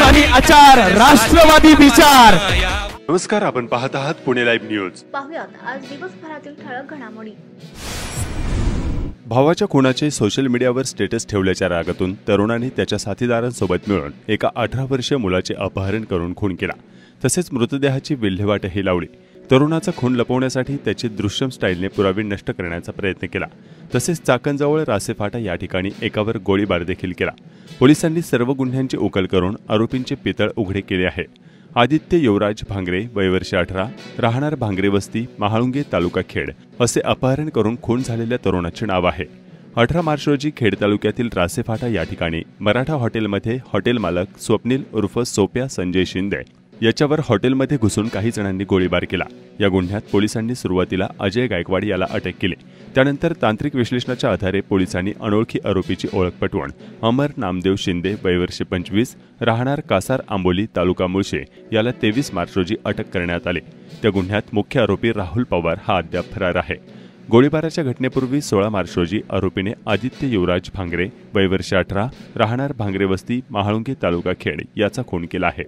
स्वाभिमानी आचार, राष्ट्रवादी विचार। नमस्कार, आपण पाहत आहात पुणे लाईव्ह न्यूज। पाहुयात आज दिवसभरातील ठळक घडामोडी। भावाच्या खुनाचे सोशल मीडियावर स्टेटस ठेवल्याच्या रागातून तरुणाने त्याच्या साथीदारांसोबत मिळून एका 18 वर्षीय मुलाचे अपहरण करून खून केला। तसेच मृतदेहाची विल्हेवाटही लावली। तरुणाचा खून लपवण्यासाठी त्याची दृश्यम स्टाईलने पुरावे नष्ट करण्याचा प्रयत्न केला। तसेच चाकणजवळ रासेफाटा या ठिकाणी एकावर गोळीबार देखील केला। पोलिसांनी सर्व गुन्ह्यांची उकल करून आरोपींचे पितळ उघडे केले आहे। आदित्य युवराज भांगरे, वय वर्ष 18, राहणार भांगरे वस्ती, महाळुंगे, तालुका खेड असे अपहरण करून खून झालेल्या तरुणाचे नाव आहे। 18 मार्च रोजी खेड तालुक्यातील रासेफाटा या ठिकाणी मराठा हॉटेलमध्ये हॉटेल मालक स्वप्नील उर्फ सोप्या संजय शिंदे याच्यावर हॉटेलमध्ये घुसून काही जणांनी गोळीबार केला। या गुन्ह्यात पोलिसांनी सुरुवातीला अजय गायकवाड याला अटक केली। त्यानंतर तांत्रिक विश्लेषणाच्या आधारे पोलिसांनी अनोळखी आरोपीची ओळख पटवून अमर नामदेव शिंदे, वय वर्ष 25, राहणार कासार आंबोली, तालुका मुळशे याला 23 मार्च रोजी अटक करण्यात आली। त्या गुन्ह्यात मुख्य आरोपी राहुल पवार हा अद्याप फरार आहे। गोळीबाराच्या घटनेपूर्वी 16 मार्च रोजी आरोपीने आदित्य युवराज भांगरे, वय वर्ष 18, राहणार भांगरे वस्ती, महाळुंगे, तालुका खेड याचा खून केला आहे।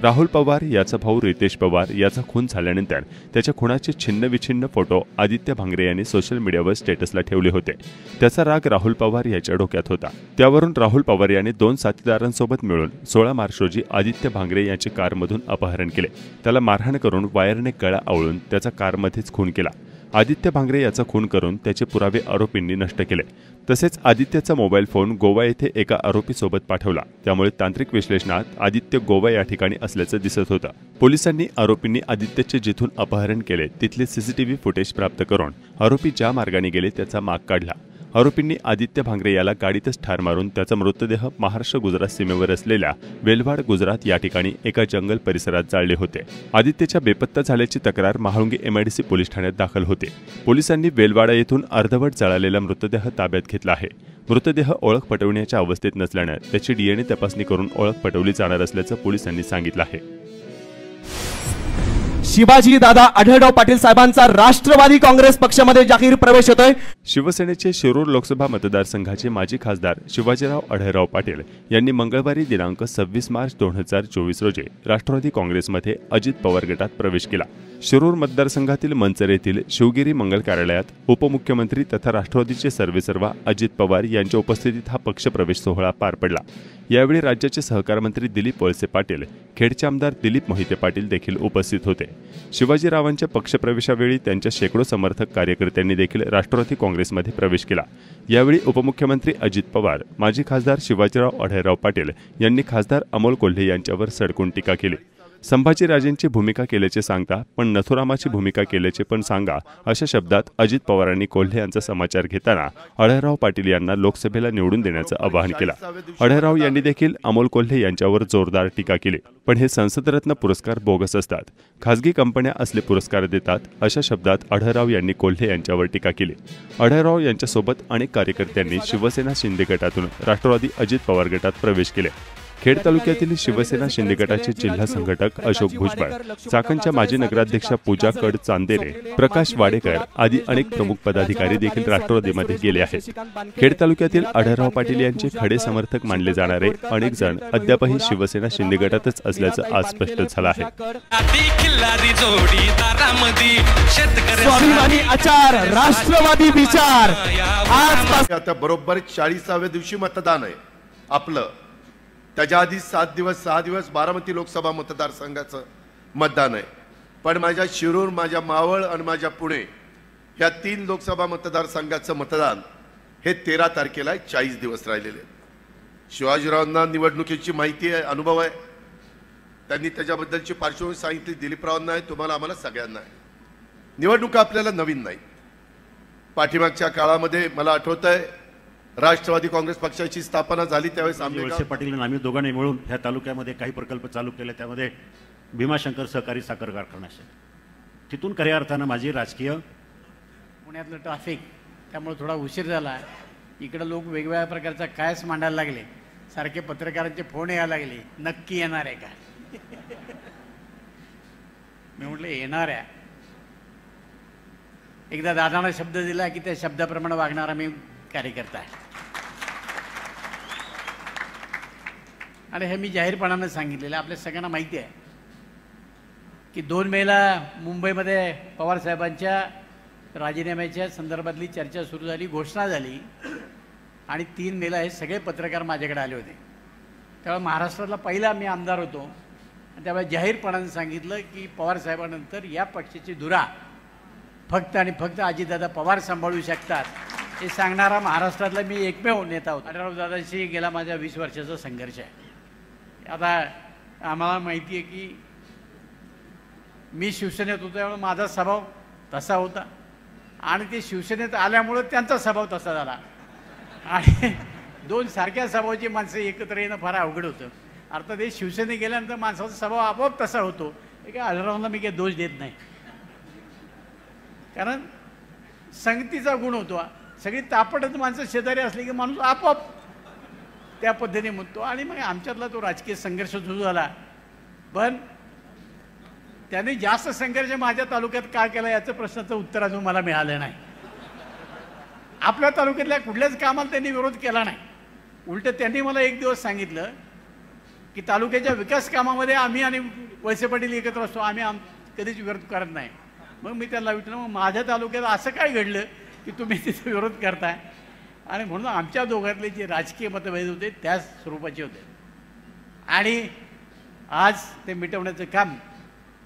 राहुल पवार याचा भाऊ रितेश पवार याचा खून झाल्यानंतर त्याच्या खुनाचे छिन्नविछिन्न फोटो आदित्य भांगरे यांनी सोशल मीडियावर स्टेटसला ठेवले होते। त्याचा राग राहुल पवार याच्या डोक्यात होता। त्यावरून राहुल पवार याने 2 साथीदारांसोबत मिळून 16 मार्च रोजी आदित्य भांगरे यांचे कारमधून अपहरण केले। त्याला मारहाण करून वायरने गळा आवळून त्याचा कारमध्येच खून केला। आदित्य भांगरे याचा खून करून त्याचे पुरावे आरोपींनी नष्ट केले। तसेच आदित्यचा मोबाईल फोन गोवा येथे एका आरोपीसोबत पाठवला। त्यामुळे तांत्रिक विश्लेषणात आदित्य गोवा या ठिकाणी असल्याचं दिसत होतं। पोलिसांनी आरोपींनी आदित्यचे जिथून अपहरण केले तिथले सीसीटीव्ही फुटेज प्राप्त करून आरोपी ज्या मार्गाने गेले त्याचा माग काढला। आरोपींनी आदित्य भांगरे याला गाडीतच ठार मारून त्याचा मृतदेह महाराष्ट्र गुजरात सीमेवर असलेल्या वेलवाड गुजरात या ठिकाणी एका जंगल परिसरात जाळले होते। आदित्यच्या बेपत्ता झाल्याची तक्रार महाळुंगे एमआयडीसी पोलीस ठाण्यात दाखल होते। पोलिसांनी वेलवाडा येथून अर्धवट जळालेला मृतदेह ताब्यात घेतला आहे। मृतदेह ओळख पटवण्याच्या अवस्थेत नसल्याने त्याची डीएनए तपासणी करून ओळख पटवली जाणार असल्याचं पोलिसांनी सांगितलं आहे। शिवाजी दादा आढळराव पाटील साहेबांचा राष्ट्रवादी काँग्रेस पक्षामध्ये जाहीर प्रवेश होतोय। शिवसेनेचे शिरूर लोकसभा मतदारसंघाचे माजी खासदार शिवाजीराव आढळराव पाटील यांनी मंगळवारी दिनांक 26 मार्च 2024 रोजी राष्ट्रवादी काँग्रेसमध्ये अजित पवार गटात प्रवेश केला। शिरूर मतदारसंघातील मंचर येथील शिवगिरी मंगल कार्यालयात उपमुख्यमंत्री तथा राष्ट्रवादीचे सर्वेसर्वा अजित पवार यांच्या उपस्थितीत हा पक्षप्रवेश सोहळा पार पडला। यावेळी राज्याचे सहकार मंत्री दिलीप वळसे पाटील, खेडचे आमदार दिलीप मोहिते पाटील देखील उपस्थित होते। शिवाजीरावांच्या पक्षप्रवेशावेळी त्यांच्या शेकडो समर्थक कार्यकर्त्यांनी देखील राष्ट्रवादी काँग्रेसमध्ये प्रवेश केला। यावेळी उपमुख्यमंत्री अजित पवार, माजी खासदार शिवाजीराव आढळराव पाटील यांनी खासदार अमोल कोल्हे यांच्यावर सडकून टीका केली। संभाजीराजेंची भूमिका केल्याचे सांगता पण नथुरामाची भूमिका केल्याचे पण सांगा अशा शब्दात अजित पवारांनी कोल्हे यांचा समाचार घेताना आढळराव पाटील यांना लोकसभेला निवडून देण्याचं आवाहन केलं। आढळराव यांनी देखील अमोल कोल्हे यांच्यावर जोरदार टीका केली। पण हे संसदरत्न पुरस्कार बोगस असतात, खासगी कंपन्या असले पुरस्कार देतात अशा शब्दात आढळराव यांनी कोल्हे यांच्यावर टीका केली। आढळराव यांच्यासोबत अनेक कार्यकर्त्यांनी शिवसेना शिंदे गटातून राष्ट्रवादी अजित पवार गटात प्रवेश केले। खेड तालुक्यातील शिवसेना शिंदे गटाचे जिल्हा संघटक अशोक भुजबळ, चाकणच्या माजी नगराध्यक्षा पूजा कड चांदेरे, प्रकाश वाडेकर आदी अनेक प्रमुख पदाधिकारी देखील राष्ट्रवादीमध्ये गेले आहेत। खेड तालुक्यातील आढळराव पाटील यांचे खडे समर्थक मानले जाणारे अनेक जण अद्यापही शिवसेना शिंदे गटातच असल्याचं आज स्पष्ट झालं आहे। स्वाभिमानी आचार, राष्ट्रवादी विचार। आज आता बरोबर 40व्या दिवशी मतदान आहे आपलं। त्याच्या आधी 7 दिवस 6 दिवस बारामती लोकसभा मतदारसंघाचं मतदान आहे। पण माझ्या शिरूर, माझ्या मावळ आणि माझ्या पुणे या 3 लोकसभा मतदारसंघाचं मतदान हे 13 तारखेला आहे। 40 दिवस राहिलेले। शिवाजीरावांना निवडणुकीची माहिती आहे, अनुभव आहे, त्यांनी त्याच्याबद्दलची पार्श्वभूमी सांगितली। दिलीपरावांना आहे, तुम्हाला आम्हाला सगळ्यांना आहे। निवडणुका आपल्याला नवीन नाही। पाठीमागच्या काळामध्ये मला आठवतंय राष्ट्रवादी काँग्रेस पक्षाची स्थापना झाली त्यावेळेस वळसे पाटील आणि आम्ही दोघांनी मिळून ह्या तालुक्यामध्ये काही प्रकल्प चालू केले। त्यामध्ये भीमाशंकर सहकारी साखर कारखाना असेल। तिथून खऱ्या अर्थानं माझी राजकीय पुण्यातलं ट्रॅफिक त्यामुळे थोडा उशीर झाला। इकडे लोक वेगवेगळ्या प्रकारचा कायच मांडायला लागले, सारखे पत्रकारांचे फोन यायला लागले, नक्की येणार आहे का? मी म्हटलं येणार आहे। एकदा दादांना शब्द दिला की त्या शब्दाप्रमाणे वागणारा मी कार्यकर्ता आहे। आणि हे मी जाहीरपणानं सांगितलेलं आपल्या सगळ्यांना माहिती आहे की 2 मेला मुंबईमध्ये पवारसाहेबांच्या राजीनाम्याच्या संदर्भातली चर्चा सुरू झाली, घोषणा झाली आणि 3 मेला हे सगळे पत्रकार माझ्याकडे आले होते. त्यावेळेला महाराष्ट्रातला पहिला मी आमदार होतो आणि त्यावेळेला जाहीरपणानं सांगितलं की पवारसाहेबांनंतर या पक्षाची धुरा फक्त आणि फक्त अजितदादा पवार सांभाळू शकतात हे सांगणारा महाराष्ट्रातला मी एकमेव नेता होतो. आढळरावदादांशी गेला माझा 20 वर्षाचा संघर्ष आहे. आता आम्हाला माहिती आहे की मी शिवसेनेत होतो त्यामुळे माझा स्वभाव तसा होता आणि ते शिवसेनेत आल्यामुळं त्यांचा स्वभाव तसा झाला आणि 2 सारख्या स्वभावाची माणसं एकत्र येणं फार अवघड होतं. अर्थात हे शिवसेनेत गेल्यानंतर माणसाचा स्वभाव आपोआप तसा होतो. हे काय आढळरावांना मी काही दोष देत नाही, कारण संगतीचा गुण होतो. सगळी तापटच माणसं शेजारी असली की माणूस आपोआप त्या पद्धतीने म्हणतो आणि मग आमच्यातला तो राजकीय संघर्ष सुरू झाला. पण त्याने जास्त संघर्ष माझ्या तालुक्यात का केला याचं प्रश्नाचं उत्तर अजून मला मिळालं नाही. आपल्या तालुक्यातल्या कुठल्याच कामाला त्यांनी विरोध केला नाही. उलट त्यांनी मला एक दिवस सांगितलं की तालुक्याच्या विकास कामामध्ये आम्ही आणि वळसे पाटील एकत्र असतो, आम्ही कधीच विरोध करत नाही. मग मी त्यांना विचारलं मग माझ्या तालुक्यात असं काय घडलं की तुम्ही तिथे विरोध करताय. आणि म्हणून आमच्या दोघांतले जे राजकीय मतभेद होते त्याच स्वरूपाचे होते आणि आज ते मिटवण्याचं काम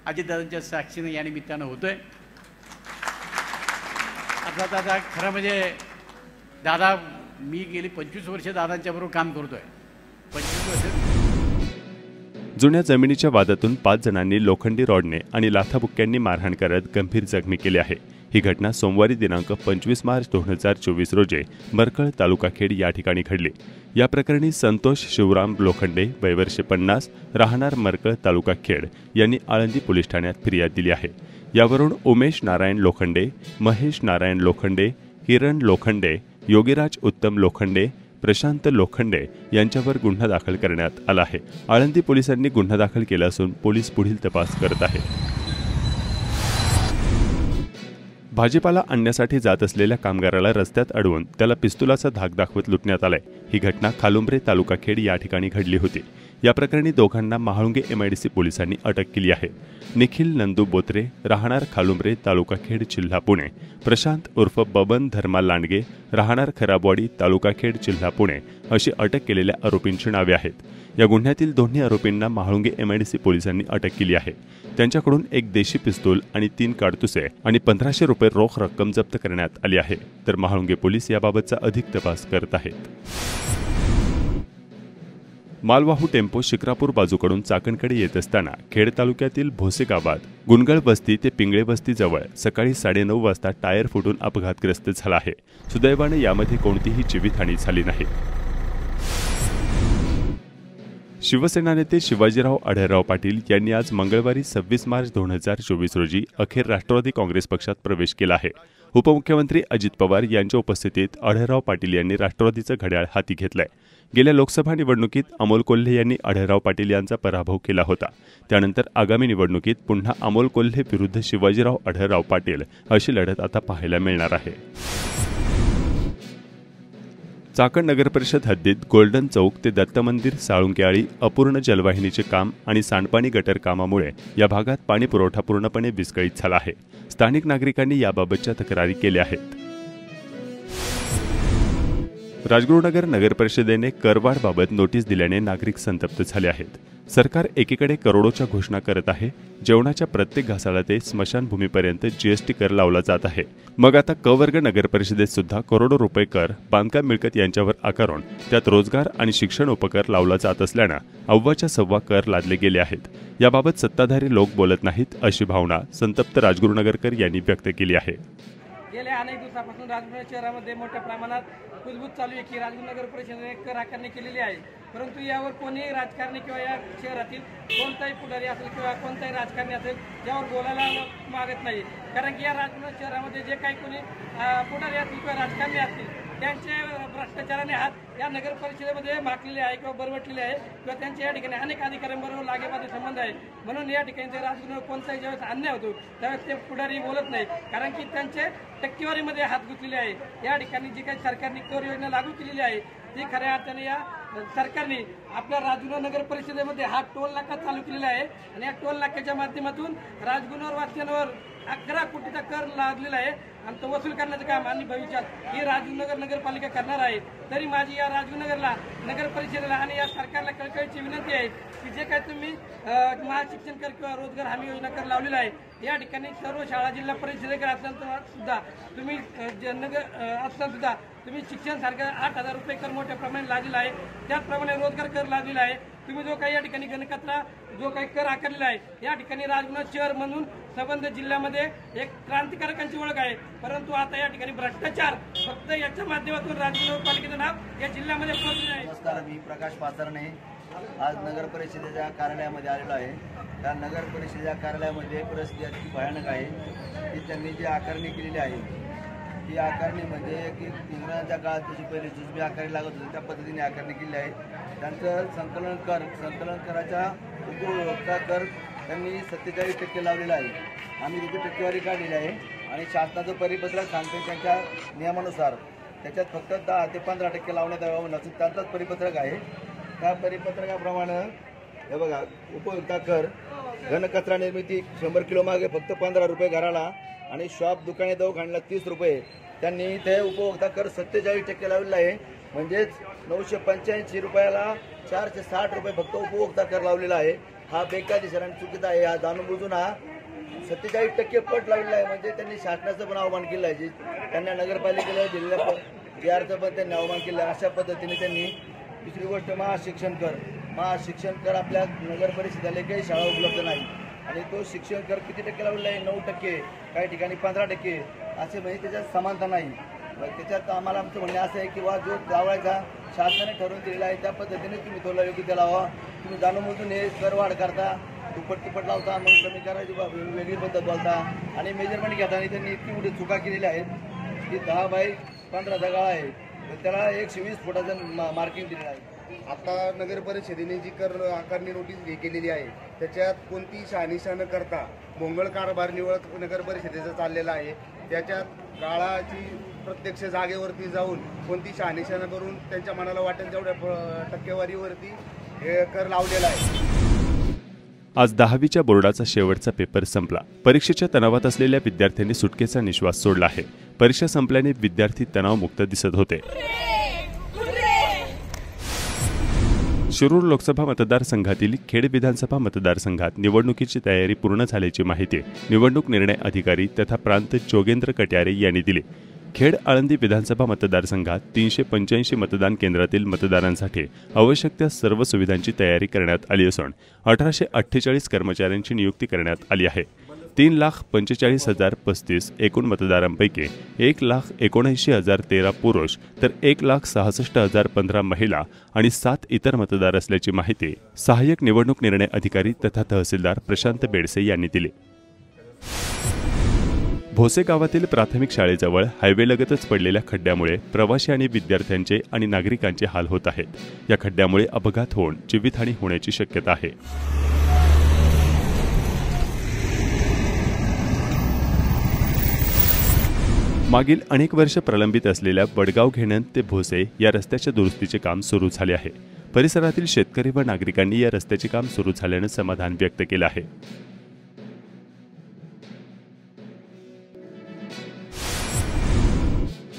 अजितदादांच्या साक्षीने या निमित्तानं होतोय. अर्थात आता खरं म्हणजे दादा मी गेली 25 वर्ष दादांच्या बरोबर काम करतोय. 25 वर्ष. जुन्या जमिनीच्या वादातून 5 जणांनी लोखंडी रॉडने आणि लाथाबुक्क्यांनी मारहाण करत गंभीर जखमी केले आहे. ही घटना सोमवारी दिनांक 25 मार्च 2024 रोजी मरकळ तालुका खेड या ठिकाणी घडली. या प्रकरणी संतोष शिवराम लोखंडे वय वर्ष 50 राहणार मरकळ तालुका खेड यांनी आळंदी पोलीस ठाण्यात फिर्याद दिली आहे. यावरून उमेश नारायण लोखंडे, महेश नारायण लोखंडे, किरण लोखंडे, योगीराज उत्तम लोखंडे, प्रशांत लोखंडे यांच्यावर गुन्हा दाखल करण्यात आला आहे. आळंदी पोलिसांनी गुन्हा दाखल केला असून पोलीस पुढील तपास करत आहेत. भाजीपाला आणण्यासाठी जात असलेल्या कामगाराला रस्त्यात अडवून त्याला पिस्तुलाचा धाक दाखवत लुटण्यात आलाय. ही घटना खालुंब्रे तालुका खेड या ठिकाणी घडली होती. या प्रकरणी दोघांना महाळुंगे MIDC पोलिसांनी अटक केली आहे. निखिल नंदू बोत्रे राहणार खालुंब्रे तालुका खेड जिल्हा पुणे, प्रशांत उर्फ बबन धर्मा लांडगे राहणार खराबवाडी तालुका खेड जिल्हा पुणे अशी अटक केलेल्या आरोपींची नावे आहेत. या गुन्ह्यातील दोन्ही आरोपींना महाळुंगे MIDC पोलिसांनी अटक केली आहे. त्यांच्याकडून एक देशी पिस्तूल आणि 3 काडतुसे आणि 1500 रुपये रोख रक्कम जप्त करण्यात आली आहे. तर महाळुंगे पोलीस याबाबतचा अधिक तपास करत आहेत. मालवाहू टेम्पो शिक्रापूर बाजूकडून चाकणकडे येत असताना खेड तालुक्यातील भोसे गावात गुणगळ बस्ती ते पिंगळे बस्ती जवळ सकाळी 9:30 वाजता टायर फुटून अपघातग्रस्त झाला आहे. सुदैवाने यामध्ये कोणतीही जीवितहानी झाली नाही. शिवसेना नेते शिवाजीराव आढळराव पाटील यांनी आज मंगळवारी 26 मार्च 2024 रोजी अखेर राष्ट्रवादी काँग्रेस पक्षात प्रवेश केला आहे. उपमुख्यमंत्री अजित पवार यांच्या उपस्थितीत आढळराव पाटील यांनी राष्ट्रवादीचं घड्याळ हाती घेतलंय. गेल्या लोकसभा निवडणुकीत अमोल कोल्हे यांनी आढळराव पाटील यांचा पराभव केला होता. त्यानंतर आगामी निवडणुकीत पुन्हा अमोल कोल्हे विरुद्ध शिवाजीराव आढळराव पाटील अशी लढत आता पाहायला मिळणार आहे. चाकण नगरपरिषद हद्दीत गोल्डन चौक ते दत्त मंदिर साळुंकेआळी अपूर्ण जलवाहिनीचे काम आणि सांडपाणी गटर कामामुळे या भागात पाणी पुरवठा पूर्णपणे विस्कळीत झाला आहे. स्थानिक नागरिकांनी याबाबतच्या तक्रारी केल्या आहेत. राजगुरुनगर नगरपरिषदेने करवाढबाबत नोटीस दिल्याने नागरिक संतप्त झाले आहेत. सरकार एकीकडे करोडोच्या घोषणा करत आहे, जेवणाच्या प्रत्येक घासाला ते स्मशानभूमीपर्यंत GST कर लावला जात आहे. मग आता क वर्ग नगरपरिषदेत सुद्धा करोडो रुपये कर बांधकाम मिळकत यांच्यावर आकारून त्यात रोजगार आणि शिक्षण उपकर लावला जात असल्यानं अव्वाच्या सव्वा कर लादले गेले आहेत. याबाबत सत्ताधारी लोक बोलत नाहीत अशी भावना संतप्त राजगुरुनगरकर यांनी व्यक्त केली आहे. गेल्या अनेक दिवसापासून राजगुरू शहरामध्ये मोठ्या प्रमाणात कुजबूज चालू आहे की राजगुरुनगर परिषदेने कर आकारणी केलेली आहे. परंतु यावर कोणीही राजकारणी किंवा या शहरातील कोणताही पुढारी असेल किंवा कोणताही राजकारणी असेल यावर बोलायला मागत नाही. कारण की या राजगुरू शहरामध्ये जे काही कोणी पुढारी असतील किंवा राजकारणी असतील त्यांचे भ्रष्टाचाराने हात या नगर परिषदेमध्ये माखलेले आहे किंवा बरवटलेले आहे किंवा त्यांच्या या ठिकाणी अनेक अधिकाऱ्यांबरोबर लागेबाधी संबंध आहे. म्हणून या ठिकाणी जर राजगुरू कोणताही ज्यावेळेस अन्याय होतो त्यावेळेस ते पुढारी बोलत नाही. कारण की त्यांचे टक्केवारीमध्ये हात गुंतलेले आहे. या ठिकाणी जी काही सरकारने कर योजना लागू केलेली आहे ती खऱ्या अर्थाने या सरकारने आपल्या राजगुरू नगर परिषदेमध्ये हा टोल नाका चालू केलेला आहे आणि या टोल नाक्याच्या माध्यमातून राजगुरूवर वासियांवर 11 कोटीचा कर लादलेला आहे आणि तो वसूल करण्याचं काम आणि भविष्यात ही राजगुरुनगर नगरपालिका करणार आहे। तरी माझी या राजगुरुनगरला नगर परिषदेला आणि या सरकारला कळकळीची विनंती आहे की जे काय तुम्ही महाशिक्षण कर किंवा रोजगार हमी योजना कर लावलेला आहे, या ठिकाणी सर्व शाळा जिल्हा परिषदेकडे असल्यानंतर सुद्धा तुम्ही असताना सुद्धा तुम्ही शिक्षण सारखं 8,000 रुपये कर मोठ्या प्रमाणात लादलेला आहे, त्याचप्रमाणे रोजगार कर लादलेला आहे। तुम्ही जो काही या ठिकाणी गणकचरा जो काही कर आकारलेला आहे, या ठिकाणी राजगुरू शहर म्हणून संबंध जिल्ह्यामध्ये एक क्रांतिकारकांची ओळख आहे, परंतु आता या ठिकाणी भ्रष्टाचार फक्त याच्या माध्यमातून राजगुरू पालिकेचं नाव या जिल्ह्यामध्ये पोहोचले आहे। नमस्कार, मी प्रकाश पाचरणे आज नगर परिषदेच्या कार्यालयामध्ये आलेलो आहे। त्या नगर परिषदेच्या कार्यालयामध्ये परिस्थिती अति भयानक आहे की त्यांनी जी आकारणी केलेली आहे ही आकारणी म्हणजे की इंग्रजांच्या काळात जशी पहिले जुजबी आकारणी लागत होती त्या पद्धतीने आकारणी केली आहे। त्यांचं संकलन कराच्या उपभोक्ता कर त्यांनी 47% लावलेला आहे। आम्ही तिथे टक्केवारी काढलेली आहे आणि शासनाचं परिपत्रक सांगते त्यांच्या नियमानुसार त्याच्यात फक्त 10 ते 15% लावण्यात यावं नसून त्यांचाच परिपत्रक आहे। त्या परिपत्रकाप्रमाणे हे बघा, उपभोक्ता कर घनकचरा निर्मिती 100 किलो मागे फक्त 15 रुपये घराला आणि शॉप दुकाने दवाखान्याला 30 रुपये त्यांनी ते उपभोक्ता कर 47% लावलेला आहे। म्हणजेच 985 रुपयाला 460 रुपये फक्त उपभोक्ता कर लावलेला आहे। हा बेकायदेशीर आणि चुकीचा आहे। हा जाणून बुजून हा 47% पट लावलेला आहे। म्हणजे त्यांनी शासनाचं पण अवमान केलं आहे, त्यांना नगरपालिकेला दिलेल्या DRचं पण त्यांनी अवमान केलं आहे। अशा पद्धतीने त्यांनी दुसरी गोष्ट महाशिक्षण कर आपल्या नगर परिषदेला काही शाळा उपलब्ध नाही आणि तो शिक्षण कर किती टक्के लावलेला आहे? 9%, काही ठिकाणी 15% असे, म्हणजे त्याच्यात समानता नाही। त्याच्यात आम्हाला आमचं म्हणणं असं आहे की जो लावायचा शासनाने ठरवून दिलेला आहे त्या पद्धतीने तुम्ही तो योग्य लावा। तुम्ही जाणून बुजून हे कर वाढ करता, दुप्पट लावता, मग कमी करायची वेगळी पद्धत बोलता आणि मेजरमेंट घेताना त्यांनी इतकी मोठी चुका केलेल्या आहेत की 10 बाय 15चा गाळा आहे तर त्याला 120 फुटाचं मार्किंग दिलेलं आहे। आता नगर परिषदेने जी कर आकारणी नोटीस केलेली आहे त्याच्यात कोणती शहानिशा न करता भोंगळ कारभार निवळ नगर परिषदेचा चाललेला आहे। त्याच्यात गाळाची प्रत्यक्ष जागेवरती जाऊन कोणती शहानिशा न करून त्यांच्या मनाला वाटेल तेवढ्या टक्केवारीवरती हे कर लावलेला आहे। आज 10वीच्या बोर्डाचा शेवटचा पेपर संपला। परीक्षेच्या तणावात असलेल्या विद्यार्थ्यांनी सुटकेचा निश्वास सोडला आहे। परीक्षा संपल्याने विद्यार्थी तणावमुक्त दिसत होते। शिरूर लोकसभा मतदारसंघातील खेड विधानसभा मतदारसंघात निवडणुकीची तयारी पूर्ण झाल्याची माहिती निवडणूक निर्णय अधिकारी तथा प्रांत जोगेंद्र कट्यारे यांनी दिली। खेड आळंदी विधानसभा मतदारसंघात 385 मतदान केंद्रातील मतदारांसाठी आवश्यक त्या सर्व सुविधांची तयारी करण्यात आली असून 1848 कर्मचाऱ्यांची नियुक्ती करण्यात आली आहे। 3,45,035 एकूण मतदारांपैकी 1,79,013 पुरुष तर 1,66,015 महिला आणि 7 इतर मतदार असल्याची माहिती सहाय्यक निवडणूक निर्णय अधिकारी तथा तहसीलदार प्रशांत बेडसे यांनी दिली। भोसे गावातील प्राथमिक शाळेजवळ हायवेलगतच पडलेल्या खड्ड्यामुळे प्रवासी आणि विद्यार्थ्यांचे आणि नागरिकांचे हाल होत आहेत। या खड्ड्यामुळे अपघात होऊन जीवितहानी होण्याची शक्यता आहे। मागील अनेक वर्ष प्रलंबित असलेल्या वडगाव घेणन ते भोसे या रस्त्याच्या दुरुस्तीचे काम सुरू झाले आहे। परिसरातील शेतकरी व नागरिकांनी या रस्त्याचे काम सुरू झाल्याने समाधान व्यक्त केले आहे।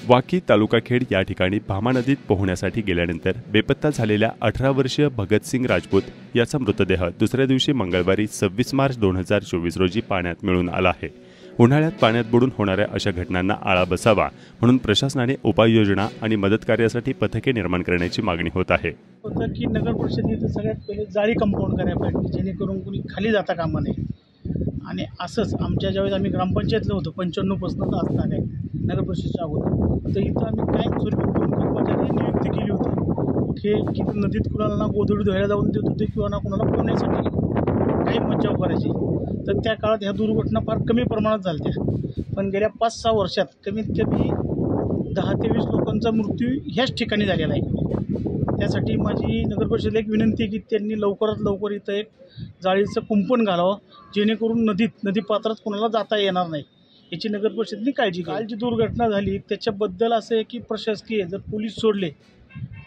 वाकी तालुका खेड या ठिकाणी भामा नदीत पोहण्यासाठी गेल्यानंतर बेपत्ता झालेल्या 18 वर्षीय भगतसिंग राजपूत याचा मृतदेह दुसऱ्या दिवशी मंगळवारी 26 मार्च 2024 रोजी पाण्यात मिळून आला आहे। उन्हाळ्यात पाण्यात बुडून होणाऱ्या अशा घटनांना आळा बसावा म्हणून प्रशासनाने उपाययोजना आणि मदत कार्यासाठी पथके निर्माण करण्याची मागणी होत आहे। होतं की नगर परिषदेने सगळ्यात पहिले जाळी कंपाऊंड करायला पाहिजे जेणेकरून कोणी खाली जाता कामा नये। आणि असंच आमच्या ज्यावेळेस आम्ही ग्रामपंचायतला होतो 95 पासून असताना नगर परिषदेच्या अगोदर तर इथं आम्ही कायमस्वरूपी 2 कर्मचारी नियुक्ती केली होती की नदीत कुणाला गोधडी धुवायला जाऊन देत होते किंवा ना कुणाला पोहण्यासाठी काही मज्जाव करायची। तर त्या काळात ह्या दुर्घटना फार कमी प्रमाणात झाल्या, पण गेल्या 5-6 वर्षात कमीत कमी 10 ते 20 लोकांचा मृत्यू ह्याच ठिकाणी झालेला आहे। त्यासाठी माझी नगर परिषदेला एक विनंती आहे की त्यांनी लवकरात लवकर इथं एक जाळीचं कुंपण घालावं जेणेकरून नदीपात्रात कोणाला जाता येणार नाही याची नगर परिषदेने काळजी घ्यावी। काल जी दुर्घटना झाली त्याच्याबद्दल असं आहे की प्रशासकीय जर पोलीस सोडले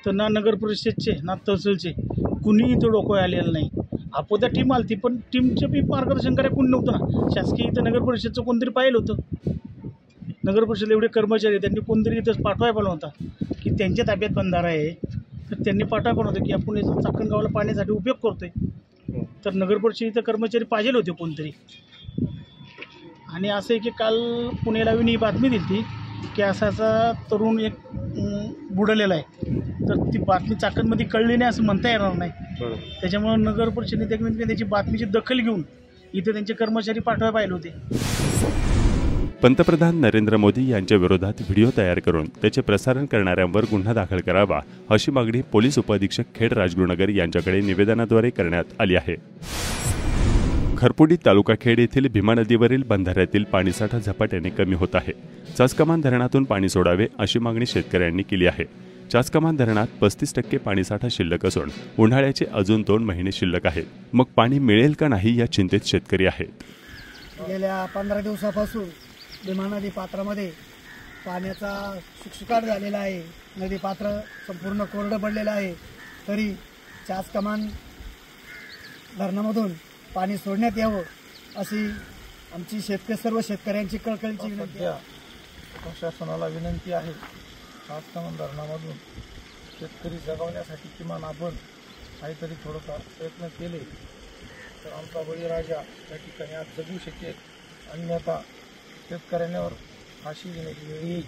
तर ना नगर परिषदचे ना तहसीलचे कुणीही इथं डोकं आलेलं नाही. अपोत्या टीम आलती, पण टीमचे बी मार्गदर्शन करायला कोणी नव्हतं ना. शासकीय इथं नगर परिषदचं कोणतरी पाहिलं होतं. नगर परिषद एवढे कर्मचारी त्यांनी कोणतरी इथं पाठवाय पण होता की त्यांच्या ताब्यात बंधारा आहे, तर त्यांनी पाठवाय पण होतं की आपण इथं चाकण गावाला पाण्यासाठी उपयोग करतोय. तर नगर परिषद इथं कर्मचारी पाहिजे होते कोणतरी. आणि असं आहे की काल पुण्याला ही बातमी दिली ती की असा तरुण एक बुडालेला आहे. तर ती बातमी चाकणमध्ये कळली नाही असं म्हणता येणार नाही. त्याच्यामुळं नगर परिषदेने त्याची बातमीची दखल घेऊन इथे त्यांचे कर्मचारी पाठवायला पाहिजे होते. पंतप्रधान नरेंद्र मोदी यांच्या विरोधात व्हिडिओ तयार करून त्याचे प्रसारण करणाऱ्यांवर गुन्हा दाखल करावा अशी मागणी पोलीस उपअधीक्षक खेड राजगुरुनगर यांच्याकडे निवेदनाद्वारे करण्यात आली आहे. खरपुडी तालुका खेड येथील भीमा नदीवरील बंधाऱ्यातील पाणीसाठा झपाट्याने कमी होत आहे. चासकमान धरणातून पाणी सोडावे अशी मागणी शेतकऱ्यांनी केली आहे. चासकमान धरणात 35% पाणीसाठा शिल्लक असून उन्हाळ्याचे अजून 2 महिने शिल्लक आहेत. मग पाणी मिळेल का नाही या चिंतेत शेतकरी आहेत. गेल्या 15 दिवसापासून भीमा नदी पात्रामध्ये पाण्याचा शुकशुकाट झालेला आहे. नदी पात्र संपूर्ण कोरडं पडलेलं आहे. तरी चासकमान धरणामधून पाणी सोडण्यात यावं अशी आमची सर्व शेतकऱ्यांची कळकळीची विनंती आहे. प्रशासनाला विनंती आहे, चासकमान धरणामधून शेतकरी जगवण्यासाठी किमान आपण काहीतरी थोडंफार प्रयत्न केले तर आमचा बळीराजा त्या ठिकाणी आज जगू शकेल. अन्यथा शेतकऱ्यांवर फाशी घेण्याची वेळ येईल.